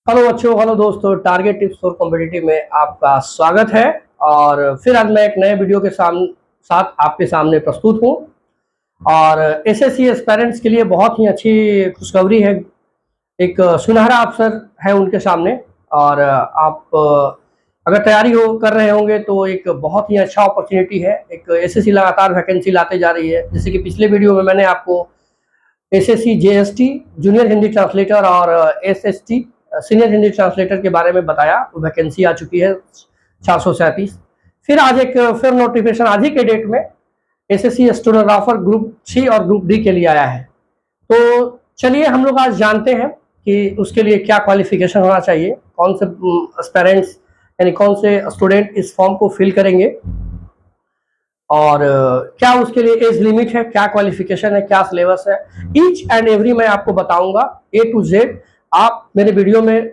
Hello बच्चों, hello दोस्तों, target tips for competitive में आपका स्वागत है। और फिर आज मैं एक नए वीडियो के साथ आपके सामने प्रस्तुत हूँ। और एसएससी एस्पिरेंट्स के लिए बहुत ही अच्छी खुशखबरी है। एक सुनहरा अवसर है उनके सामने। और आप अगर तैयारी कर रहे होंगे तो एक बहुत ही अच्छा अपॉर्चुनिटी है। एक एसएससी लगातार वैकेंसी लाते जा रही है। जैसे कि पिछले वीडियो में मैंने आपको SSC JST junior Hindi translator और एसएसटी सीनियर हिंदी ट्रांसलेटर के बारे में बताया। वैकेंसी आ चुकी है 437। फिर आज एक फिर नोटिफिकेशन आज ही के डेट में एसएससी स्टेनोग्राफर ग्रुप सी और ग्रुप डी के लिए आया है। तो चलिए हम लोग आज जानते हैं कि उसके लिए क्या क्वालिफिकेशन होना चाहिए, कौन से एस्पिरेंट्स यानी कौन से स्टूडेंट इस फॉर्म को फिल करेंगे, और क्या उसके लिए एज लिमिट है, क्या क्वालिफिकेशन है, क्या सिलेबस है। ईच एंड एवरी मैं आपको बताऊंगा A to Z। आप मेरे वीडियो में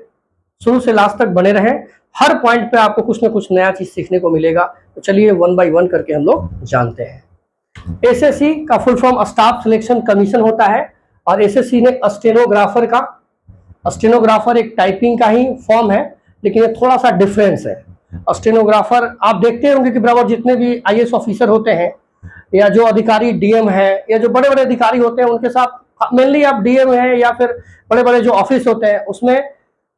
शुरू से लास्ट तक बने रहें। हर पॉइंट पे आपको कुछ ना कुछ नया चीज सीखने को मिलेगा। तो चलिए वन बाय वन करके हम लोग जानते हैं। एसएससी का full form staff selection commission होता है। और एसएससी ने स्टेनोग्राफर एक टाइपिंग का ही फॉर्म है, लेकिन ये थोड़ा सा डिफरेंस है। स्टेनोग्राफर आप देखते होंगे कि बराबर जितने भी आईएएस ऑफिसर होते हैं या जो अधिकारी डीएम है या जो बड़े बड़े अधिकारी होते हैं उनके साथ मेनली आप डीएम है या फिर बड़े बड़े जो ऑफिस होते हैं उसमें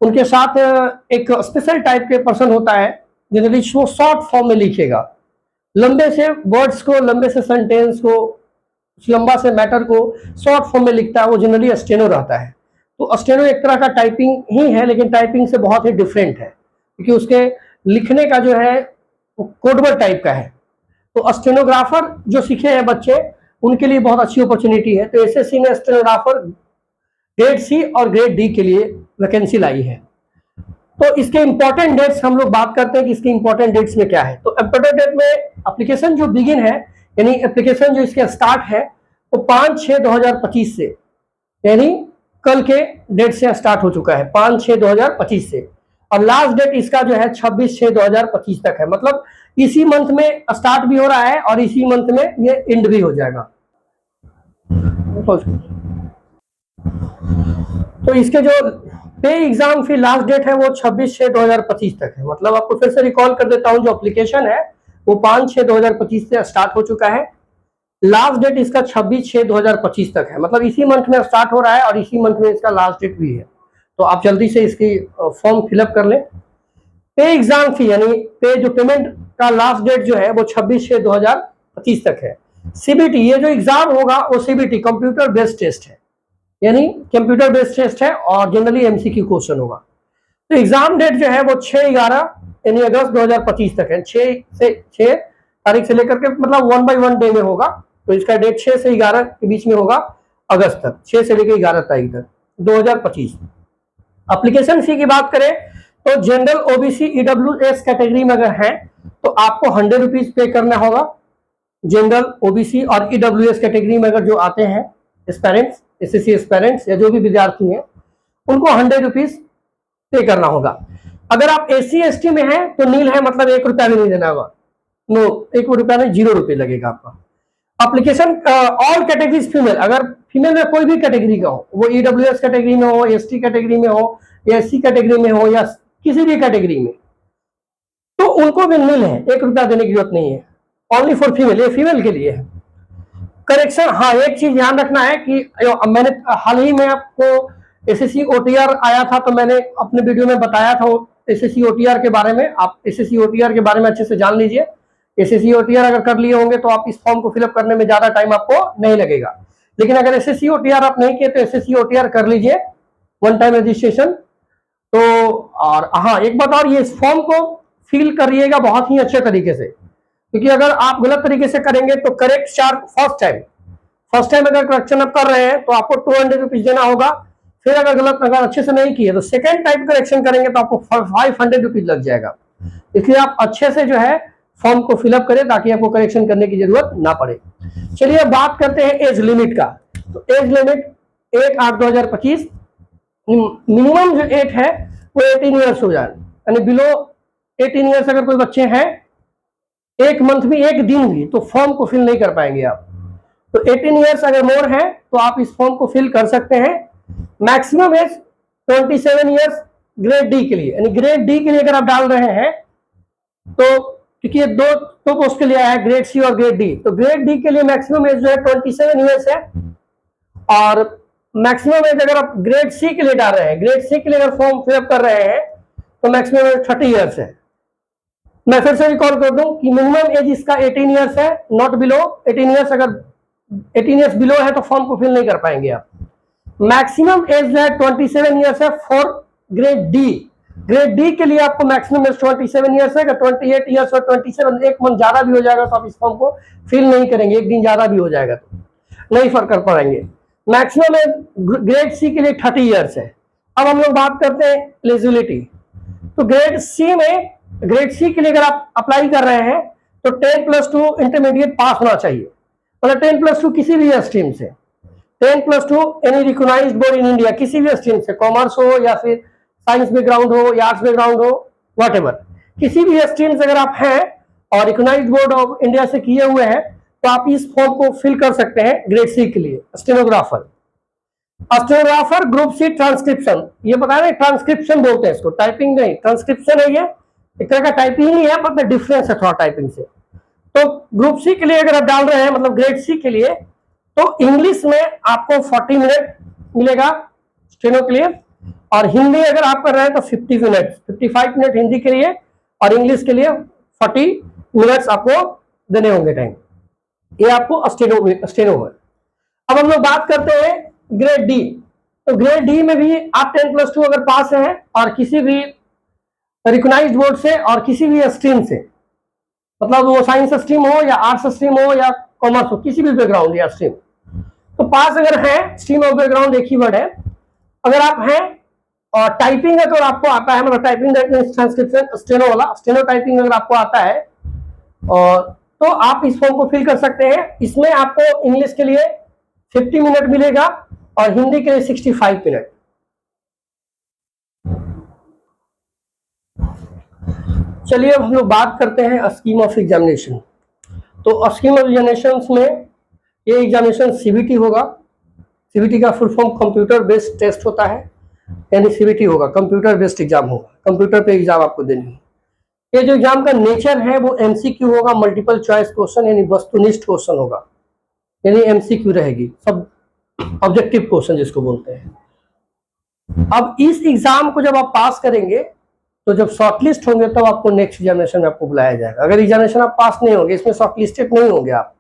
उनके साथ एक स्पेशल टाइप के पर्सन होता है। जनरली वो शॉर्ट फॉर्म में लिखेगा, लंबे से वर्ड्स को, लंबे से सेंटेंस को, लंबा से मैटर को शॉर्ट फॉर्म में लिखता है। वो जनरली स्टेनो रहता है। तो स्टेनो एक तरह का टाइपिंग ही है, लेकिन टाइपिंग से बहुत ही डिफरेंट है क्योंकि उसके लिखने का जो है कोडवर्ड टाइप का है। तो स्टेनोग्राफर जो सीखे हैं बच्चे उनके लिए बहुत अच्छी अपॉर्चुनिटी है। तो एसएससी ने स्टेनोग्राफर ग्रेड सी और ग्रेड डी के लिए वैकेंसी लाई है। तो इसके इंपॉर्टेंट डेट्स हम लोग बात करते हैं कि इसके इंपॉर्टेंट डेट्स में क्या है। तो इंपॉर्टेंट डेट में एप्लीकेशन जो बिगिन है यानी एप्लीकेशन जो इसके स्टार्ट है वो 5/6/2025 से, यानी कल के डेट से स्टार्ट हो चुका है 5/6/2025 से। और लास्ट डेट इसका जो है 26/6/2025 तक है। मतलब इसी मंथ में स्टार्ट भी हो रहा है और इसी मंथ में ये एंड भी हो जाएगा। तो इसके जो पे एग्जाम फी लास्ट डेट है वो 26/6/2025 तक है। मतलब आपको फिर से रिकॉल कर देता हूं, जो एप्लीकेशन है वो 5/6/2025 से स्टार्ट हो चुका है। लास्ट डेट इसका 26/6/2025 तक है। मतलब इसी मंथ में स्टार्ट हो रहा है और इसी मंथ में इसका लास्ट डेट भी है। तो आप जल्दी से इसकी फॉर्म फिलअप कर लें। पे एग्जाम फी यानी पे जो पेमेंट का लास्ट डेट जो है वो 26/6/2025 तक है। सीबीटी ये जो एग्जाम होगा वो सीबीटी कंप्यूटर बेस्ड टेस्ट है, यानी कंप्यूटर बेस्ड टेस्ट है और जनरली एमसीक्यू क्वेश्चन होगा। तो एग्जाम डेट जो है वो 6/11 यानी अगस्त 2025 तक है। 6 तारीख से लेकर के मतलब 1 by 1 डे में होगा। तो इसका डेट 6 से 11 के बीच में होगा, अगस्त तक, 6 से लेकर 11 तारीख तक 2025। एप्लीकेशन फी की बात करें तो जनरल ओबीसी ईडब्ल्यूएस कैटेगरी में अगर है तो आपको 100 रुपीज पे करना होगा। जनरल ओबीसी और ईडब्ल्यूएस कैटेगरी में अगर जो आते हैं एस्पिरेंट्स, एसएससी एस्पिरेंट्स या जो भी विद्यार्थी हैं उनको 100 रुपीज पे करना होगा। अगर आप एससी एसटी में हैं तो नील है, मतलब 1 रुपया भी नहीं देना होगा। नो, 1 रुपया नहीं, 0 रुपये लगेगा आपका। एप्लीकेशन ऑल कैटेगरीज फीमेल, अगर फीमेल में कोई भी कैटेगरी का हो, वो ईडब्ल्यूएस कैटेगरी में हो, एसटी कैटेगरी में हो या एससी कैटेगरी में हो या किसी भी कैटेगरी में, तो उनको भी नील है, 1 रुपया देने की जरूरत नहीं है। ओनली फॉर फीमेल, ये फीमेल के लिए है। करेक्शन, हाँ एक चीज ध्यान रखना है कि मैंने हाल ही में आपको एसएससी ओटीआर आया था तो मैंने अपने वीडियो में बताया था एसएससी ओटीआर के बारे में। आप एसएससी ओटीआर के बारे में अच्छे से जान लीजिए। एसएससी ओटीआर अगर कर लिए होंगे तो आप इस फॉर्म को फिलअप करने में ज्यादा टाइम आपको नहीं लगेगा। लेकिन अगर एसएससी ओटीआर आप नहीं किए तो एसएससी ओटीआर कर लीजिए, वन टाइम रजिस्ट्रेशन। तो और हाँ एक बात और, ये इस फॉर्म को फिल करिएगा बहुत ही अच्छे तरीके से, क्योंकि अगर आप गलत तरीके से करेंगे तो करेक्ट चार्ज फर्स्ट टाइम अगर करेक्शन आप कर रहे हैं तो आपको 200 रुपीज देना होगा। फिर अगर अच्छे से नहीं किए तो सेकेंड टाइप करेक्शन करेंगे तो आपको 500 रुपीज लग जाएगा। इसलिए आप अच्छे से जो है फॉर्म को फिलअप करें ताकि आपको करेक्शन करने की जरूरत ना पड़े। चलिए अब बात करते हैं एज लिमिट का। तो एज लिमिट 1/8/2025, मिनिमम जो एज है वो 18 ईयर्स हो जाए, यानी बिलो 18 ईयर्स अगर कोई बच्चे हैं एक मंथ में एक दिन भी तो फॉर्म को फिल नहीं कर पाएंगे आप। तो 18 ईयर्स अगर मोर है तो आप इस फॉर्म को फिल कर सकते हैं। Maximum age 27 years grade D के लिए, यानी ग्रेड डी के लिए अगर आप डाल रहे हैं तो, क्योंकि ये दो पोस्ट के लिए आया है, ग्रेड सी और ग्रेड डी, तो ग्रेड डी के लिए मैक्सिमम एज जो है 27 ईयर्स है, और मैक्सिमम एज अगर आप ग्रेड सी के लिए डाल रहे हैं, ग्रेड सी के लिए अगर फॉर्म फिलअप कर रहे हैं तो मैक्सिमम एज 30 ईयर्स है। मैं फिर से रिकॉल कर दूं कि मिनिमम एज इसका 18 ईयर्स है, नॉट बिलो 18 ईयर्स। अगर 18 ईयर्स बिलो है तो फॉर्म को फिल नहीं कर पाएंगे आप। मैक्सिमम एज जो है 27 ईयर्स है for grade D. Grade D के लिए आपको मैक्सिमम एज 27 ईयर्स है। अगर 28 ईयर्स और 27 एक मंथ ज्यादा भी हो जाएगा तो आप इस फॉर्म को फिल नहीं करेंगे, एक दिन ज्यादा भी हो जाएगा तो नहीं फर्क कर पाएंगे। मैक्सिमम एज ग्रेड सी के लिए 30 ईयर्स है। अब हम लोग बात करते हैं एलिजिबिलिटी। तो ग्रेड सी में, ग्रेड सी के लिए अगर आप अप्लाई कर रहे हैं तो 10+2 इंटरमीडिएट पास होना चाहिए, मतलब 10+2 किसी भी स्ट्रीम से, 10+2 any recognised board in India, किसी भी स्ट्रीम से, कॉमर्स हो या फिर साइंस बैकग्राउंड हो या आर्ट्स बैकग्राउंड हो, व्हाटएवर, किसी भी स्ट्रीम से अगर आप हैं और रिकॉग्नाइज्ड बोर्ड ऑफ इंडिया से किए हुए हैं तो आप इस फॉर्म को फिल कर सकते हैं ग्रेड सी के लिए। Stenographer, stenographer group C transcription, ये बताया ना ट्रांसक्रिप्शन बोलते हैं इसको, टाइपिंग नहीं, ट्रांसक्रिप्शन है, ये एक तरह का टाइपिंग ही है, मतलब डिफरेंस है थोड़ा टाइपिंग से। तो ग्रुप सी के लिए अगर आप डाल रहे हैं, मतलब ग्रेड सी के लिए, तो इंग्लिश में आपको 40 मिनट मिलेगा स्टेनो के लिए, और हिंदी अगर आप कर रहे हैं तो 50 मिनट, 55 मिनट हिंदी के लिए, और इंग्लिश के लिए 40 मिनट्स आपको देने होंगे टाइम। ये आपको स्टेनो है। अब हम लोग बात करते हैं ग्रेड डी। तो ग्रेड डी में भी आप 10+2 अगर पास हैं और किसी भी रिकॉग्नाइज्ड बोर्ड से और किसी भी स्ट्रीम से, मतलब वो साइंस स्ट्रीम हो या आर्ट्स स्ट्रीम हो या कॉमर्स हो, किसी भी बैकग्राउंड या स्ट्रीम, तो पास अगर है, स्ट्रीम और बैकग्राउंड एक ही वर्ड है, अगर आप हैं और टाइपिंग अगर आपको आता है, मतलब टाइपिंग ट्रांसक्रिप्शन स्टेनो वाला, स्टेनो टाइपिंग अगर आपको आता है और तो आप इस फॉर्म को फिल कर सकते हैं। इसमें आपको इंग्लिश के लिए 50 मिनट मिलेगा और हिंदी के लिए 65 मिनट। चलिए अब हम लोग बात करते हैं स्कीम ऑफ एग्जामिनेशन। तो स्कीम ऑफ एग्जामिनेशन में ये एग्जामिनेशन सीबीटी होगा। सीबीटी का full form computer based test होता है, यानी सीबीटी होगा, कंप्यूटर बेस्ड एग्जाम होगा, कंप्यूटर पे एग्जाम आपको देनी है। ये जो एग्जाम का नेचर है वो एमसीक्यू होगा, मल्टीपल चॉइस क्वेश्चन, यानी वस्तुनिष्ठ क्वेश्चन होगा, यानी एमसीक्यू रहेगी, सब ऑब्जेक्टिव क्वेश्चन जिसको बोलते हैं। अब इस एग्जाम को जब आप पास करेंगे तो जब शॉर्टलिस्ट होंगे तब आपको नेक्स्ट एग्जामिनेशन में आपको बुलाया जाएगा। अगर एग्जामिनेशन आप पास नहीं होंगे, इसमें शॉर्टलिस्टेड नहीं होंगे आप,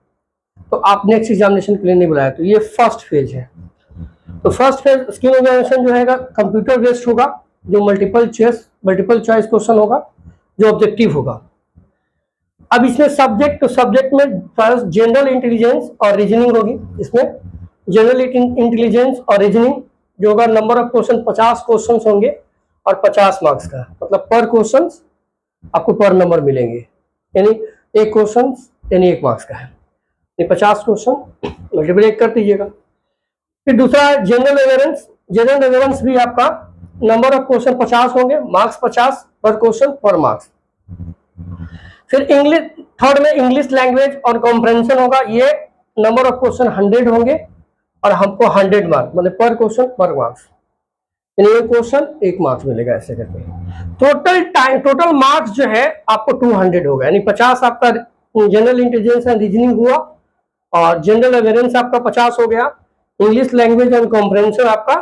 तो आप नेक्स्ट एग्जामिनेशन के लिए नहीं बुलाया। तो ये फर्स्ट फेज है। तो फर्स्ट फेज स्कीम एग्जामिनेशन जो है कंप्यूटर बेस्ड होगा, जो मल्टीपल चॉइस क्वेश्चन होगा, जो ऑब्जेक्टिव होगा। अब इसमें सब्जेक्ट में फर्स्ट जनरल इंटेलिजेंस और रीजनिंग होगी। इसमें जनरल इंटेलिजेंस और रीजनिंग जो होगा, नंबर ऑफ क्वेश्चन 50 क्वेश्चन होंगे और 50 मार्क्स का, मतलब पर क्वेश्चन आपको पर नंबर मिलेंगे, यानी एक क्वेश्चन यानी 1 मार्क्स का है, 50 क्वेश्चन मल्टीप्लाई कर दीजिएगा। फिर दूसरा जनरल अवेयरेंस भी आपका नंबर ऑफ क्वेश्चन 50 होंगे, मार्क्स 50 पर क्वेश्चन पर मार्क्स। फिर इंग्लिश, थर्ड में इंग्लिश लैंग्वेज और कॉम्प्रहेंशन होगा, ये नंबर ऑफ क्वेश्चन 100 होंगे और हमको 100 मार्क्स, मतलब पर क्वेश्चन पर मार्क्स, यानी एक क्वेश्चन 1 मार्क्स मिलेगा ऐसे करके। टोटल मार्क्स जो है आपको 200 होगा, यानी 50 आपका जनरल इंटेलिजेंस एंड रीजनिंग हुआ और जनरल अवेयरेंस आपका 50 हो गया, इंग्लिश लैंग्वेज एंड कॉम्प्रहेंशन आपका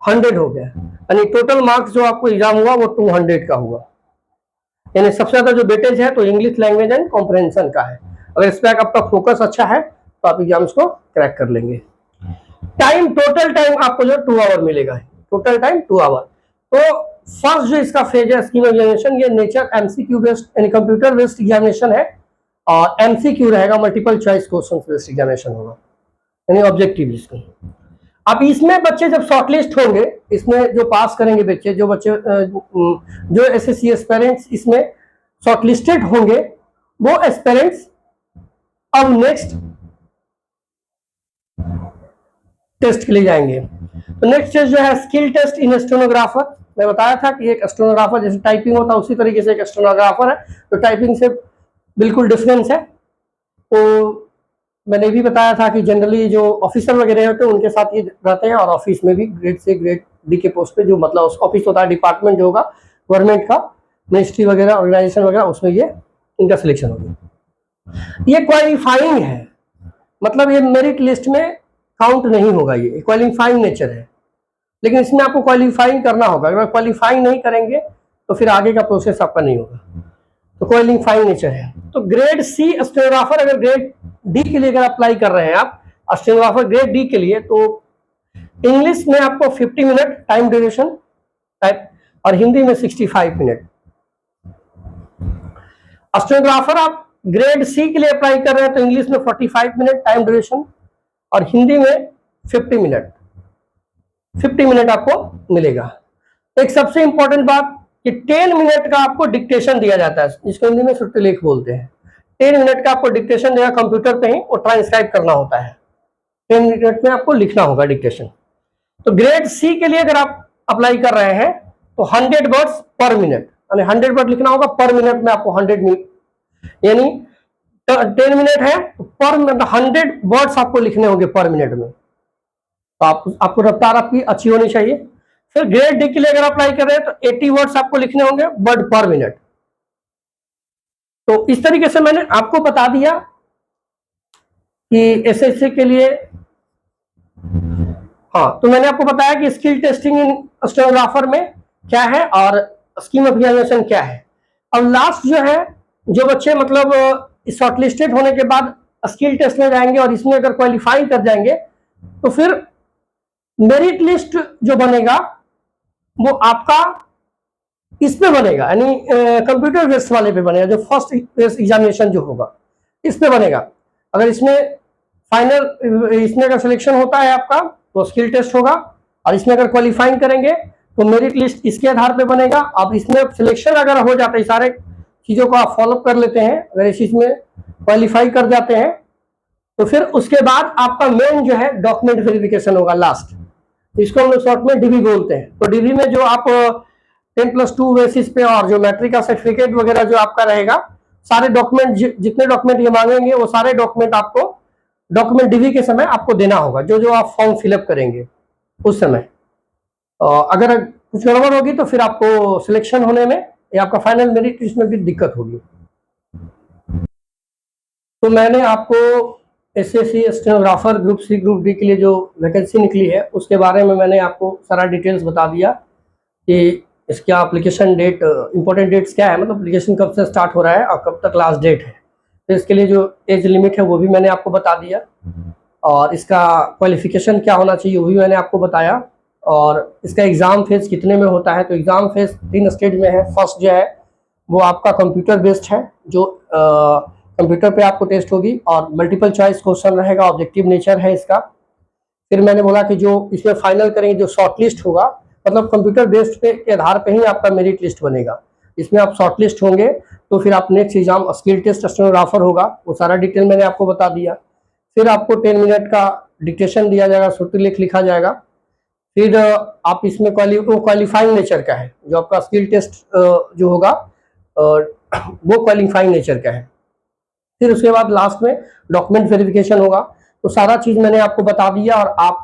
100 हो गया, यानी टोटल मार्क्स जो आपको एग्जाम हुआ वो 200 का हुआ। यानी सबसे ज्यादा जो वेटेज है तो इंग्लिश लैंग्वेज एंड कॉम्प्रहेंशन का है। अगर इस पर आपका फोकस अच्छा है तो आप एग्जाम्स को क्रैक कर लेंगे। टोटल टाइम आपको जो 2 आवर मिलेगा, टोटल टाइम 2 आवर। तो फर्स्ट जो इसका फेज है स्कीम एग्जामिनेशन, ये नेचर एमसीक्यू बेस्ड यानी कंप्यूटर बेस्ड एग्जामिनेशन है और एमसीक्यू रहेगा, multiple choice question based examination होगा, यानी ऑब्जेक्टिव जिसको। अब इसमें बच्चे जब शॉर्टलिस्ट होंगे, इसमें जो पास करेंगे बच्चे, जो एसएससी एस्पिरेंट्स इसमें शॉर्टलिस्टेड होंगे, वो एस्पिरेंट्स अब नेक्स्ट टेस्ट के लिए जाएंगे। तो नेक्स्ट टेस्ट जो है स्किल टेस्ट इन स्टेनोग्राफर। मैं बताया था कि एक स्टेनोग्राफर जैसे टाइपिंग होता है उसी तरीके से एक स्टेनोग्राफर है, तो टाइपिंग से बिल्कुल डिफरेंस है। तो मैंने भी बताया था कि जनरली जो ऑफिसर वगैरह होते हैं उनके साथ ये रहते हैं और ऑफिस में भी ग्रेड से ग्रेड डी के पोस्ट पे, जो मतलब ऑफिस होता है, डिपार्टमेंट जो होगा गवर्नमेंट का, मिनिस्ट्री वगैरह, ऑर्गेनाइजेशन वगैरह, उसमें ये इनका सिलेक्शन होगा। ये क्वालिफाइंग है, मतलब ये मेरिट लिस्ट में काउंट नहीं होगा, ये क्वालिफाइंग नेचर है, लेकिन इसमें आपको क्वालिफाइंग करना होगा। अगर क्वालिफाइंग नहीं करेंगे तो फिर आगे का प्रोसेस आपका नहीं होगा। तो क्वालिफाइंग नेचर है। तो ग्रेड सी स्टेनोग्राफर, अगर ग्रेड डी के लिए अगर अप्लाई कर रहे हैं आप स्टेनोग्राफर ग्रेड डी के लिए, तो इंग्लिश में आपको 50 मिनट टाइम ड्यूरेशन टाइप, और हिंदी में 65 मिनट। स्टेनोग्राफर आप ग्रेड सी के लिए अप्लाई कर रहे हैं तो इंग्लिश में 45 मिनट टाइम ड्यूरेशन और हिंदी में 50 मिनट आपको मिलेगा। एक सबसे इंपॉर्टेंट बात कि 10 मिनट का आपको डिक्टेशन दिया जाता है, जिसको हिंदी में श्रुतिलेख बोलते हैं। 10 मिनट का आपको डिक्टेशन देगा कंप्यूटर पे ही, वो ट्रांसक्राइब करना होता है। 10 मिनट में आपको लिखना होगा डिक्टेशन। तो ग्रेड सी के लिए अगर आप अप्लाई कर रहे हैं तो 100 वर्ड्स पर मिनट, यानी 100 वर्ड लिखना होगा पर मिनट में आपको 100 मिनट, यानी 10 मिनट है तो पर मिनट 100 वर्ड्स आपको लिखने होंगे पर मिनट में। तो आपको रफ्तार आपकी अच्छी होनी चाहिए। फिर ग्रेड डी के लिए अगर अप्लाई कर रहे हैं तो 80 वर्ड्स आपको लिखने होंगे वर्ड पर मिनट। तो इस तरीके से मैंने आपको बता दिया कि एसएससी के लिए, हाँ, तो मैंने आपको बताया कि स्किल टेस्टिंग इन स्टेनोग्राफर में क्या है और स्कीम ऑफ एग्जामिनेशन क्या है। अब लास्ट जो है, जो बच्चे मतलब शॉर्टलिस्टेड होने के बाद स्किल टेस्ट में जाएंगे और इसमें अगर क्वालिफाई कर जाएंगे तो फिर मेरिट लिस्ट जो बनेगा वो आपका इस पे बनेगा, यानी कंप्यूटर बेस्ड वाले पे बनेगा, जो फर्स्ट एग्जामिनेशन जो होगा इस पे बनेगा। अगर इसमें फाइनल, इसमें अगर सिलेक्शन होता है आपका तो स्किल टेस्ट होगा, और इसमें अगर क्वालिफाइंग करेंगे तो मेरिट लिस्ट इसके आधार पे बनेगा। अब इसमें सिलेक्शन अगर हो जाता है, सारे चीजों को आप फॉलो कर लेते हैं, अगर इस चीज में क्वालिफाई कर जाते हैं तो फिर उसके बाद आपका मेन जो है डॉक्यूमेंट वेरिफिकेशन होगा लास्ट, इसको हम लोग शॉर्ट में डीबी बोलते हैं। तो डीबी में जो आप 10+2 बेसिस पे और जो मैट्रिक का सर्टिफिकेट वगैरह जो आपका रहेगा, सारे डॉक्यूमेंट, जितने डॉक्यूमेंट ये मांगेंगे वो सारे डॉक्यूमेंट आपको डॉक्यूमेंट डीबी के समय आपको देना होगा, जो जो आप फॉर्म फिलअप करेंगे उस समय। अगर कुछ गड़बड़ होगी तो फिर आपको सिलेक्शन होने में या आपका फाइनल मेरिट लिस्ट में भी दिक्कत होगी। तो मैंने आपको SSC stenographer group C group D के लिए जो वैकेंसी निकली है उसके बारे में मैंने आपको सारा डिटेल्स बता दिया कि इसका एप्लीकेशन डेट, इंपॉर्टेंट डेट्स क्या है, मतलब एप्लीकेशन कब से स्टार्ट हो रहा है और कब तक लास्ट डेट है। तो इसके लिए जो एज लिमिट है वो भी मैंने आपको बता दिया, और इसका क्वालिफिकेशन क्या होना चाहिए वो भी मैंने आपको बताया, और इसका एग्ज़ाम फेज कितने में होता है। तो एग्ज़ाम फेज 3 स्टेज में है। फर्स्ट जो है वो आपका कंप्यूटर बेस्ड है, जो कंप्यूटर पे आपको टेस्ट होगी और मल्टीपल चॉइस क्वेश्चन रहेगा, ऑब्जेक्टिव नेचर है इसका। फिर मैंने बोला कि जो इसमें फाइनल करेंगे, जो शॉर्ट लिस्ट होगा, मतलब कंप्यूटर बेस्ड पे के आधार पे ही आपका मेरिट लिस्ट बनेगा। इसमें आप शॉर्ट लिस्ट होंगे तो फिर आप next exam skill test stenographer होगा, वो सारा डिटेल मैंने आपको बता दिया। फिर आपको 10 मिनट का डिक्टेशन दिया जाएगा, श्रुतिलेख लिखा जाएगा। फिर आप इसमें क्वालिफाइंग नेचर का है, जो आपका स्किल टेस्ट जो होगा वो क्वालिफाइंग नेचर का है। फिर उसके बाद लास्ट में डॉक्यूमेंट वेरिफिकेशन होगा। तो सारा चीज़ मैंने आपको बता दिया, और आप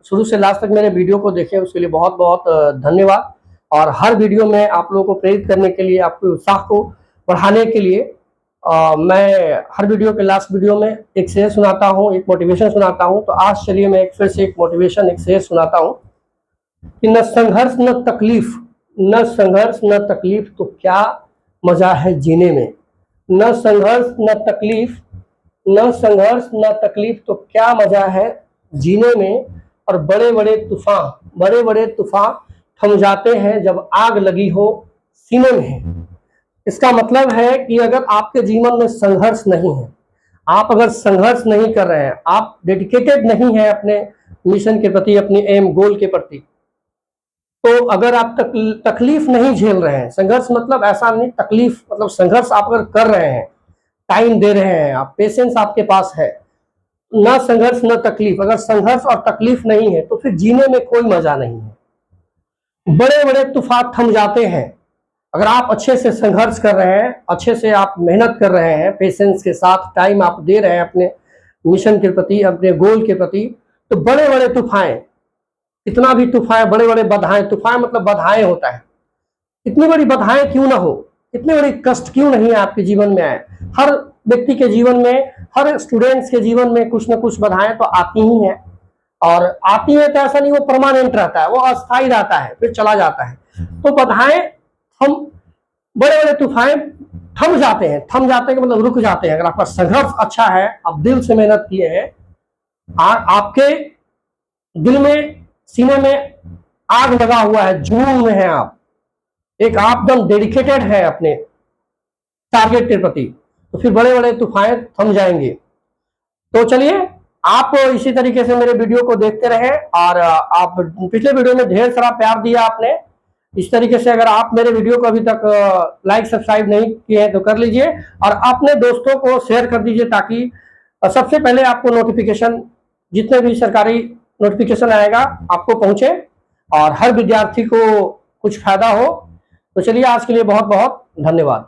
शुरू से लास्ट तक मेरे वीडियो को देखें उसके लिए बहुत बहुत धन्यवाद। और हर वीडियो में आप लोगों को प्रेरित करने के लिए, आपके उत्साह को बढ़ाने के लिए मैं हर वीडियो के लास्ट वीडियो में एक शेर सुनाता हूँ, एक मोटिवेशन सुनाता हूँ। तो आज चलिए मैं फिर से एक मोटिवेशन, एक शेर सुनाता हूँ कि न संघर्ष न तकलीफ, न संघर्ष न तकलीफ तो क्या मजा है जीने में। न संघर्ष न तकलीफ, न संघर्ष न तकलीफ तो क्या मजा है जीने में। और बड़े बड़े तूफान थम जाते हैं जब आग लगी हो सीने में। इसका मतलब है कि अगर आपके जीवन में संघर्ष नहीं है, आप अगर संघर्ष नहीं कर रहे हैं, आप डेडिकेटेड नहीं है अपने मिशन के प्रति, अपने एम गोल के प्रति, तो अगर आप तकलीफ नहीं झेल रहे हैं, संघर्ष मतलब ऐसा नहीं, तकलीफ मतलब संघर्ष आप अगर कर रहे हैं, टाइम दे रहे हैं, आप पेशेंस आपके पास है, ना संघर्ष न तकलीफ, अगर संघर्ष और तकलीफ नहीं है तो फिर जीने में कोई मजा नहीं है। बड़े बड़े तूफान थम जाते हैं। अगर आप अच्छे से संघर्ष कर रहे हैं, अच्छे से आप मेहनत कर रहे हैं, पेशेंस के साथ टाइम आप दे रहे हैं अपने मिशन के प्रति, अपने गोल के प्रति, तो बड़े बड़े तूफान इतना भी तूफान, बड़े बड़े बाधाएं, तूफान मतलब बाधाएं होता है, इतनी बड़ी बाधाएं क्यों ना हो, इतने बड़े कष्ट क्यों नहीं आपके जीवन में आए। हर व्यक्ति के जीवन में, हर स्टूडेंट्स के जीवन में कुछ ना कुछ बाधाएं तो आती ही हैं, और आती है तो ऐसा नहीं वो परमानेंट रहता है, वो अस्थायी रहता है, फिर चला जाता है। तो बाधाएं, हम बड़े बड़े तूफान थम जाते हैं, थम जाते हैं मतलब रुक जाते हैं। अगर आपका संघर्ष अच्छा है, आप दिल से मेहनत किए हैं, आपके दिल में, सीने में आग लगा हुआ है, जुनून में है आप, एक आपदम डेडिकेटेड है अपने टारगेट के प्रति, तो फिर बड़े बड़े तूफान थम जाएंगे। तो चलिए, आप इसी तरीके से मेरे वीडियो को देखते रहें, और आप पिछले वीडियो में ढेर सारा प्यार दिया आपने। इस तरीके से अगर आप मेरे वीडियो को अभी तक लाइक सब्सक्राइब नहीं किए हैं तो कर लीजिए, और अपने दोस्तों को शेयर कर दीजिए, ताकि सबसे पहले आपको नोटिफिकेशन, जितने भी सरकारी नोटिफिकेशन आएगा आपको पहुंचे, और हर विद्यार्थी को कुछ फायदा हो। तो चलिए, आज के लिए बहुत बहुत धन्यवाद।